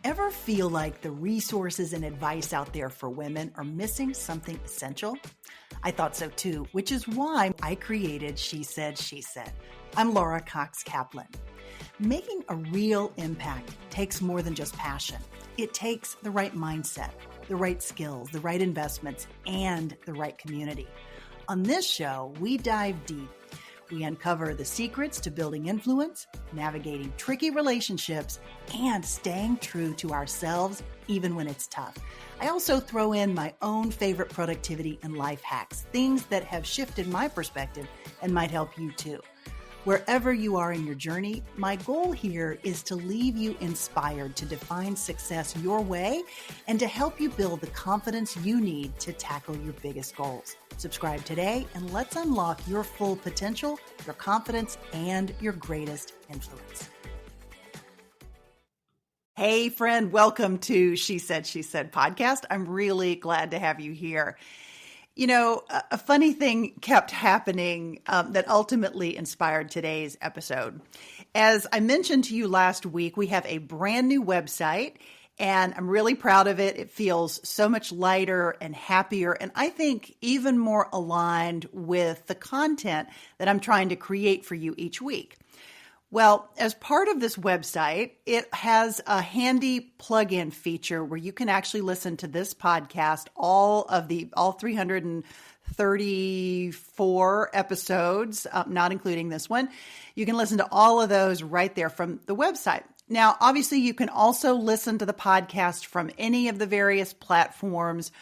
Ever feel like the resources and advice out there for women are missing something essential? I thought so too, which is why I created She Said, She Said. I'm Laura Cox Kaplan. Making a real impact takes more than just passion. It takes the right mindset, the right skills, the right investments, and the right community. On this show, we dive deep. We uncover the secrets to building influence, navigating tricky relationships, and staying true to ourselves even when it's tough. I also throw in my own favorite productivity and life hacks, things that have shifted my perspective and might help you too. Wherever you are in your journey, my goal here is to leave you inspired to define success your way and to help you build the confidence you need to tackle your biggest goals. Subscribe today and let's unlock your full potential, your confidence, and your greatest influence. Hey friend, welcome to She Said, She Said podcast. I'm really glad to have you here. You know, a funny thing kept happening that ultimately inspired today's episode. As I mentioned to you last week, we have a brand new website, and I'm really proud of it. It feels so much lighter and happier, and I think even more aligned with the content that I'm trying to create for you each week. Well, as part of this website, it has a handy plug-in feature where you can actually listen to this podcast, all 334 episodes, not including this one. You can listen to all of those right there from the website. Now, obviously, you can also listen to the podcast from any of the various platforms.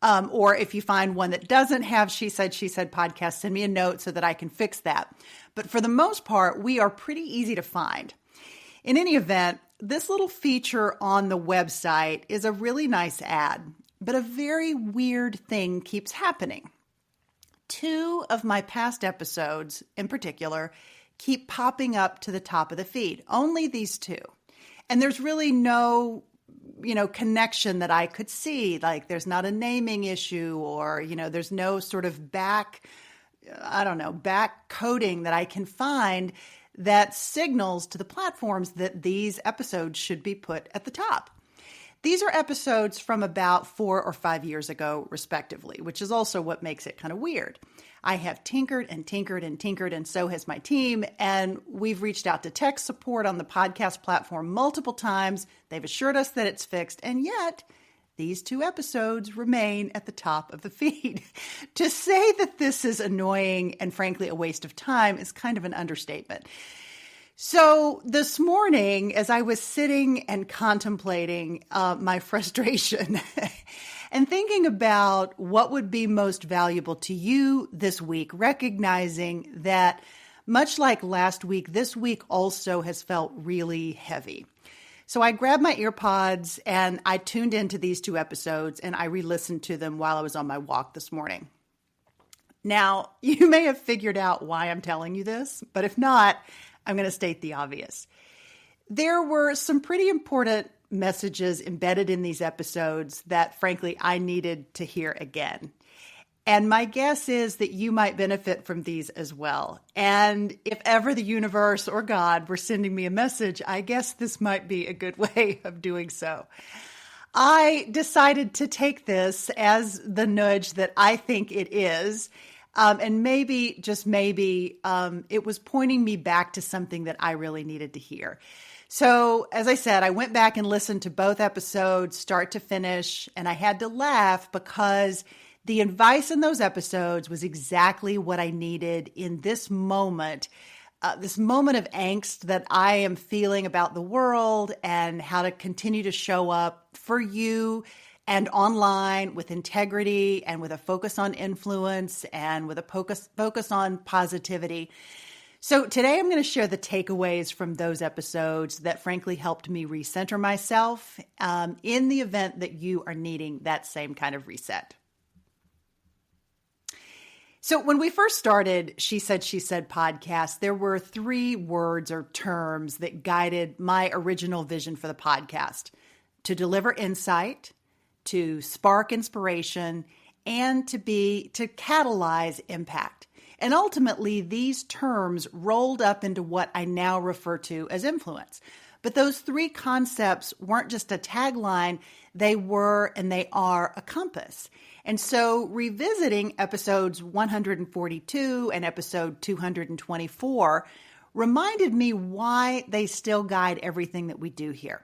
Or if you find one that doesn't have She Said podcast, send me a note so that I can fix that. But for the most part, we are pretty easy to find. In any event, this little feature on the website is a really nice ad, but a very weird thing keeps happening. 2 of my past episodes in particular keep popping up to the top of the feed. Only these 2. And there's really no connection that I could see. Like there's not a naming issue or, there's no sort of back coding that I can find that signals to the platforms that these episodes should be put at the top. These are episodes from about 4 or 5 years ago, respectively, which is also what makes it kind of weird. I have tinkered and tinkered and tinkered, and so has my team. And we've reached out to tech support on the podcast platform multiple times. They've assured us that it's fixed. And yet, these 2 episodes remain at the top of the feed. To say that this is annoying and frankly a waste of time is kind of an understatement. So this morning, as I was sitting and contemplating my frustration and thinking about what would be most valuable to you this week, recognizing that much like last week, this week also has felt really heavy. So I grabbed my earpods and I tuned into these 2 episodes and I re-listened to them while I was on my walk this morning. Now, you may have figured out why I'm telling you this, but if not, I'm going to state the obvious. There were some pretty important messages embedded in these episodes that, frankly, I needed to hear again. And my guess is that you might benefit from these as well. And if ever the universe or God were sending me a message, I guess this might be a good way of doing so. I decided to take this as the nudge that I think it is. And maybe, just maybe, it was pointing me back to something that I really needed to hear. So, as I said, I went back and listened to both episodes, start to finish, and I had to laugh because the advice in those episodes was exactly what I needed in this moment of angst that I am feeling about the world and how to continue to show up for you and online with integrity and with a focus on influence and with a focus on positivity. So today I'm going to share the takeaways from those episodes that frankly helped me recenter myself in the event that you are needing that same kind of reset. So when we first started She Said podcast, there were 3 words or terms that guided my original vision for the podcast: to deliver insight, to spark inspiration, and to catalyze impact. And ultimately, these terms rolled up into what I now refer to as influence. But those three concepts weren't just a tagline, they were and they are a compass. And so revisiting episodes 142 and episode 224 reminded me why they still guide everything that we do here.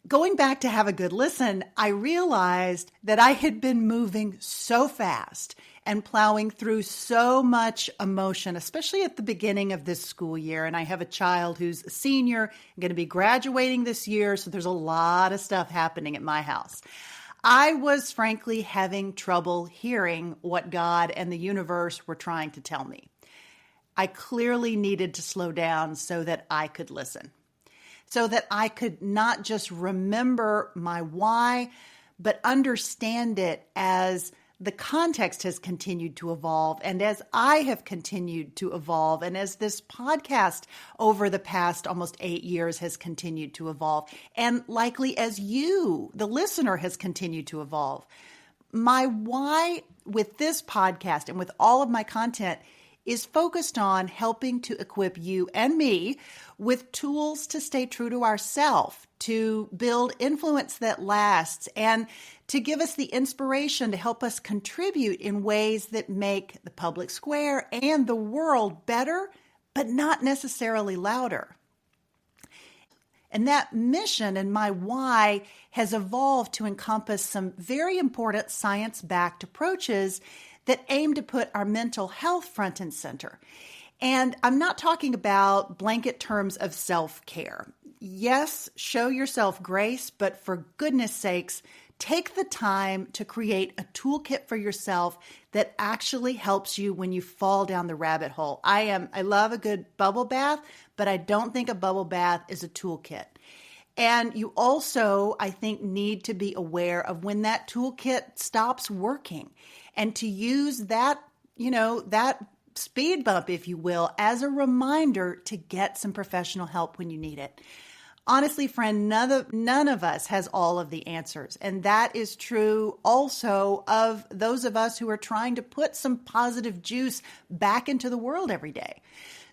Going back to have a good listen, I realized that I had been moving so fast and plowing through so much emotion, especially at the beginning of this school year. And I have a child who's a senior, going to be graduating this year, so there's a lot of stuff happening at my house. I was frankly having trouble hearing what God and the universe were trying to tell me. I clearly needed to slow down so that I could listen, so that I could not just remember my why, but understand it as the context has continued to evolve, and as I have continued to evolve, and as this podcast over the past almost 8 years has continued to evolve, and likely as you, the listener, has continued to evolve. My why with this podcast and with all of my content is focused on helping to equip you and me with tools to stay true to ourselves, to build influence that lasts, and to give us the inspiration to help us contribute in ways that make the public square and the world better, but not necessarily louder. And that mission and my why has evolved to encompass some very important science-backed approaches that aim to put our mental health front and center. And I'm not talking about blanket terms of self-care. Yes, show yourself grace, but for goodness sakes, take the time to create a toolkit for yourself that actually helps you when you fall down the rabbit hole. I love a good bubble bath, but I don't think a bubble bath is a toolkit. And you also, I think, need to be aware of when that toolkit stops working and to use that, that speed bump, if you will, as a reminder to get some professional help when you need it. Honestly, friend, none of us has all of the answers. And that is true also of those of us who are trying to put some positive juice back into the world every day.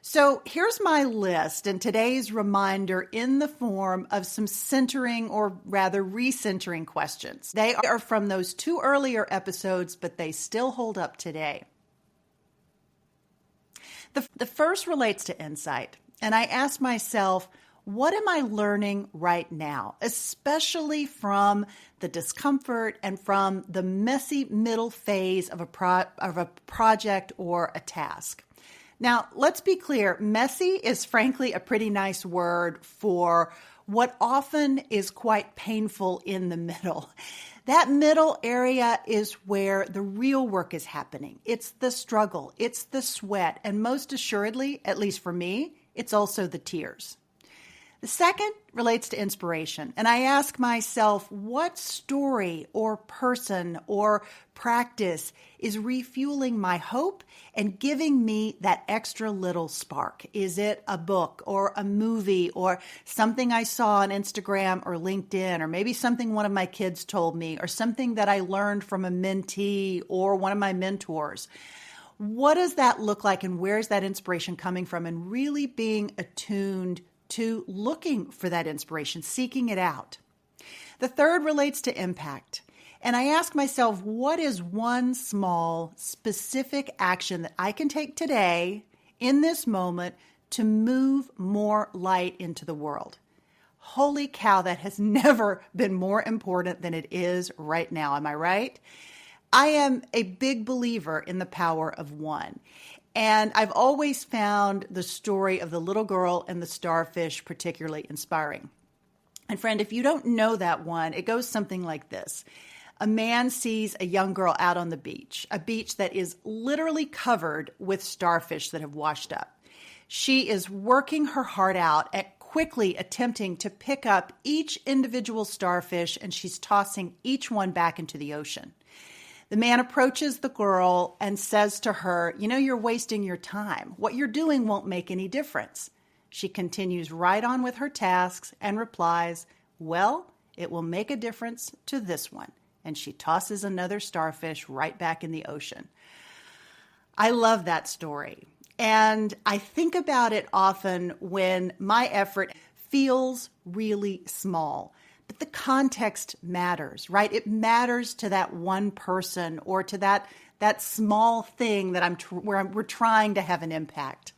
So here's my list and today's reminder in the form of some centering or rather recentering questions. They are from those 2 earlier episodes, but they still hold up today. The first relates to insight. And I asked myself, what am I learning right now, especially from the discomfort and from the messy middle phase of a project or a task? Now, let's be clear, messy is frankly a pretty nice word for what often is quite painful in the middle. That middle area is where the real work is happening. It's the struggle, it's the sweat, and most assuredly, at least for me, it's also the tears. The second relates to inspiration, and I ask myself, what story or person or practice is refueling my hope and giving me that extra little spark? Is it a book or a movie or something I saw on Instagram or LinkedIn, or maybe something one of my kids told me, or something that I learned from a mentee or one of my mentors? What does that look like, and where's that inspiration coming from? And really being attuned to looking for that inspiration, seeking it out. The third relates to impact. And I ask myself, what is one small, specific action that I can take today in this moment to move more light into the world? Holy cow, that has never been more important than it is right now. Am I right? I am a big believer in the power of one. And I've always found the story of the little girl and the starfish particularly inspiring. And friend, if you don't know that one, it goes something like this. A man sees a young girl out on the beach, a beach that is literally covered with starfish that have washed up. She is working her heart out at quickly attempting to pick up each individual starfish, and she's tossing each one back into the ocean. The man approaches the girl and says to her, you're wasting your time. What you're doing won't make any difference. She continues right on with her tasks and replies, well, it will make a difference to this one. And she tosses another starfish right back in the ocean. I love that story. And I think about it often when my effort feels really small. But the context matters, right? It matters to that one person or to that small thing that we're trying to have an impact.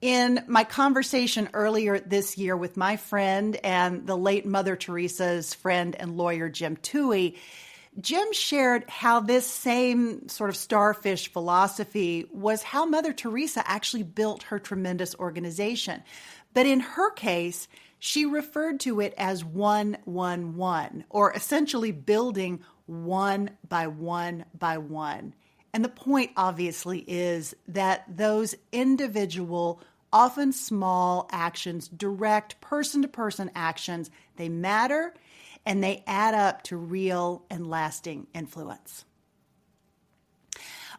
In my conversation earlier this year with my friend and the late Mother Teresa's friend and lawyer, Jim Toohey, Jim shared how this same sort of starfish philosophy was how Mother Teresa actually built her tremendous organization. But in her case, she referred to it as 1-1-1, or essentially building one by one by one. And the point obviously is that those individual, often small actions, direct person-to-person actions, they matter and they add up to real and lasting influence.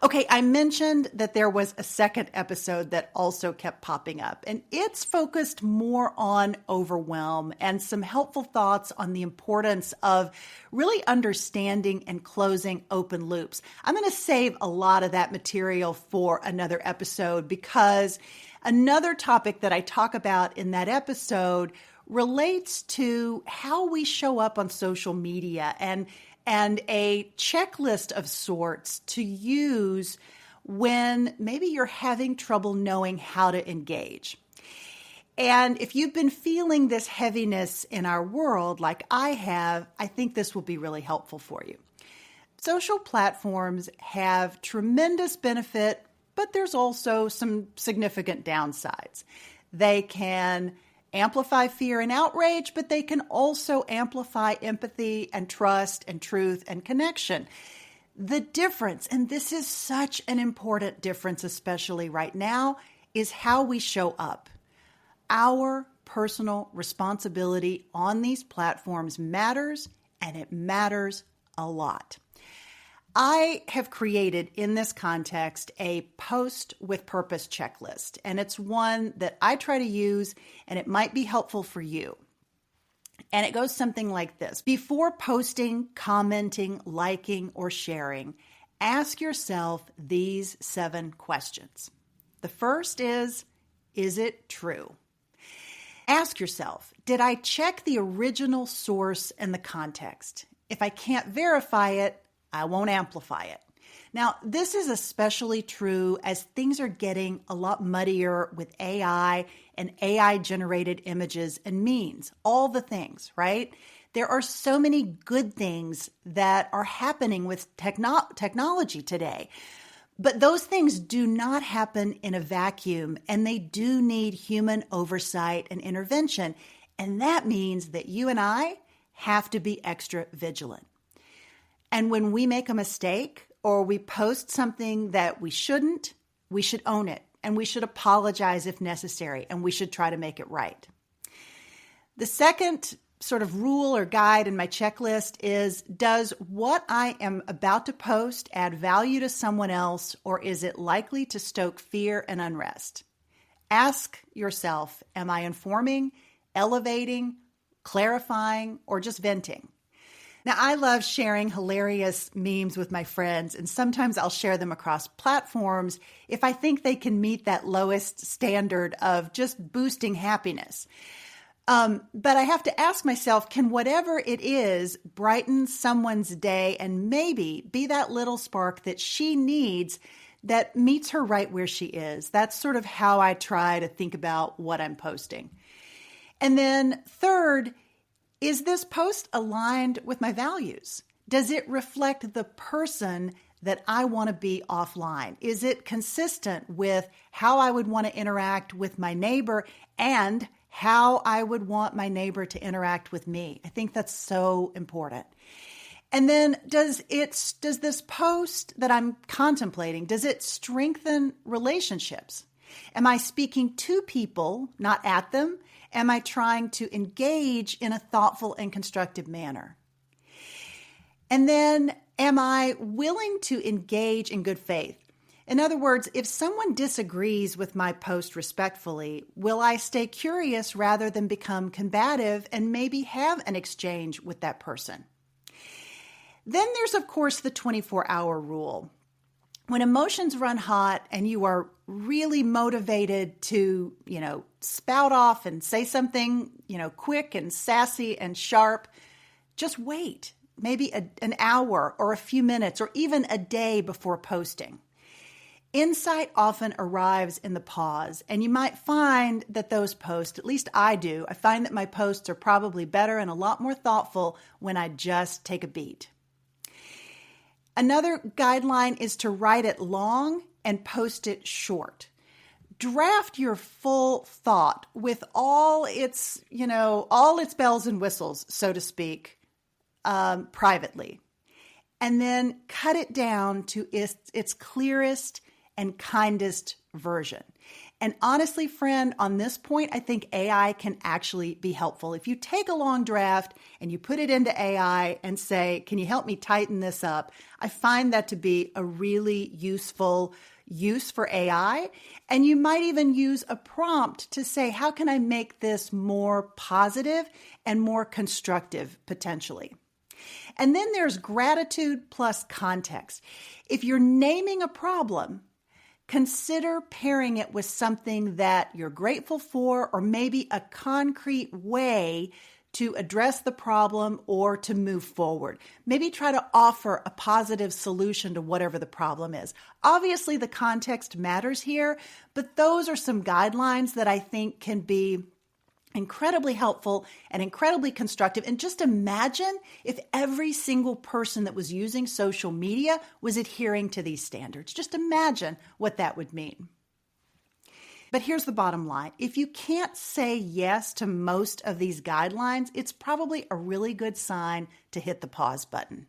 Okay, I mentioned that there was a second episode that also kept popping up, and it's focused more on overwhelm and some helpful thoughts on the importance of really understanding and closing open loops. I'm going to save a lot of that material for another episode because another topic that I talk about in that episode relates to how we show up on social media and a checklist of sorts to use when maybe you're having trouble knowing how to engage. And if you've been feeling this heaviness in our world like I have, I think this will be really helpful for you. Social platforms have tremendous benefit, but there's also some significant downsides. They can amplify fear and outrage, but they can also amplify empathy and trust and truth and connection. The difference, and this is such an important difference, especially right now, is how we show up. Our personal responsibility on these platforms matters, and it matters a lot. I have created in this context a post with purpose checklist, and it's one that I try to use, and it might be helpful for you. And it goes something like this. Before posting, commenting, liking, or sharing, ask yourself these 7 questions. The first is it true? Ask yourself, did I check the original source and the context? If I can't verify it, I won't amplify it. Now, this is especially true as things are getting a lot muddier with AI and AI-generated images and memes, all the things, right? There are so many good things that are happening with technology today. But those things do not happen in a vacuum, and they do need human oversight and intervention. And that means that you and I have to be extra vigilant. And when we make a mistake or we post something that we shouldn't, we should own it and we should apologize if necessary and we should try to make it right. The second sort of rule or guide in my checklist is, does what I am about to post add value to someone else, or is it likely to stoke fear and unrest? Ask yourself, am I informing, elevating, clarifying, or just venting? Now, I love sharing hilarious memes with my friends, and sometimes I'll share them across platforms if I think they can meet that lowest standard of just boosting happiness. But I have to ask myself, can whatever it is brighten someone's day and maybe be that little spark that she needs that meets her right where she is? That's sort of how I try to think about what I'm posting. And then third, is this post aligned with my values? Does it reflect the person that I want to be offline? Is it consistent with how I would want to interact with my neighbor and how I would want my neighbor to interact with me? I think that's so important. And then does this post that I'm contemplating, does it strengthen relationships? Am I speaking to people, not at them? Am I trying to engage in a thoughtful and constructive manner? And then, am I willing to engage in good faith? In other words, if someone disagrees with my post respectfully, will I stay curious rather than become combative and maybe have an exchange with that person? Then there's, of course, the 24-hour rule. When emotions run hot and you are really motivated to, spout off and say something, quick and sassy and sharp, just wait. Maybe an hour or a few minutes or even a day before posting. Insight often arrives in the pause, and you might find that those posts, at least I do, I find that my posts are probably better and a lot more thoughtful when I just take a beat. Another guideline is to write it long and post it short. Draft your full thought with all its bells and whistles, so to speak, privately. And then cut it down to its clearest and kindest version. And honestly, friend, on this point, I think AI can actually be helpful. If you take a long draft and you put it into AI and say, can you help me tighten this up? I find that to be a really useful use for AI. And you might even use a prompt to say, how can I make this more positive and more constructive potentially? And then there's gratitude plus context. If you're naming a problem, consider pairing it with something that you're grateful for or maybe a concrete way to address the problem or to move forward. Maybe try to offer a positive solution to whatever the problem is. Obviously, the context matters here, but those are some guidelines that I think can be incredibly helpful and incredibly constructive. And just imagine if every single person that was using social media was adhering to these standards. Just imagine what that would mean. But here's the bottom line. If you can't say yes to most of these guidelines, it's probably a really good sign to hit the pause button.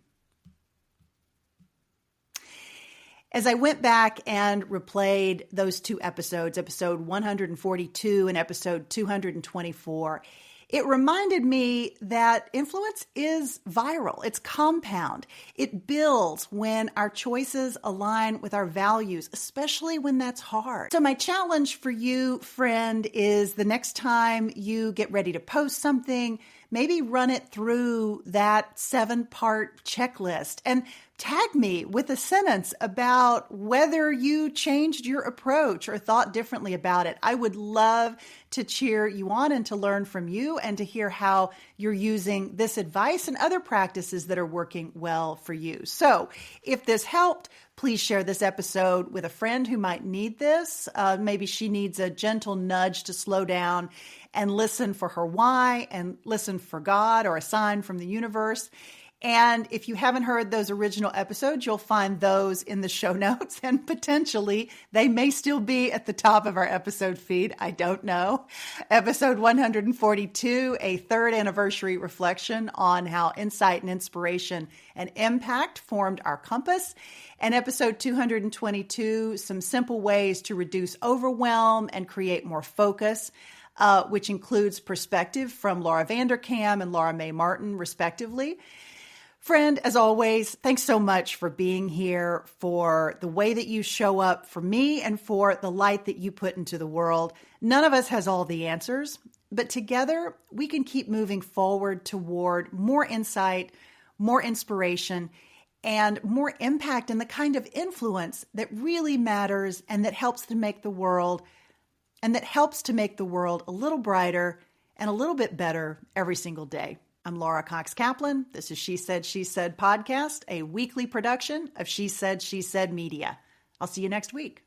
As I went back and replayed those two episodes, episode 142 and episode 224, it reminded me that influence is viral. It's compound. It builds when our choices align with our values, especially when that's hard. So my challenge for you, friend, is the next time you get ready to post something, maybe run it through that 7-part checklist and tag me with a sentence about whether you changed your approach or thought differently about it. I would love to cheer you on and to learn from you and to hear how you're using this advice and other practices that are working well for you. So if this helped, please share this episode with a friend who might need this. Maybe she needs a gentle nudge to slow down and listen for her why and listen for God or a sign from the universe. And if you haven't heard those original episodes, you'll find those in the show notes, and potentially they may still be at the top of our episode feed. I don't know. Episode 142, a third anniversary reflection on how insight and inspiration and impact formed our compass. And episode 222, some simple ways to reduce overwhelm and create more focus, which includes perspective from Laura Vanderkam and Laura Mae Martin, respectively. Friend, as always, thanks so much for being here, for the way that you show up for me, and for the light that you put into the world. None of us has all the answers, but together we can keep moving forward toward more insight, more inspiration, and more impact and the kind of influence that really matters and that helps to make the world a little brighter and a little bit better every single day. I'm Laura Cox Kaplan. This is She Said, She Said podcast, a weekly production of She Said, She Said Media. I'll see you next week.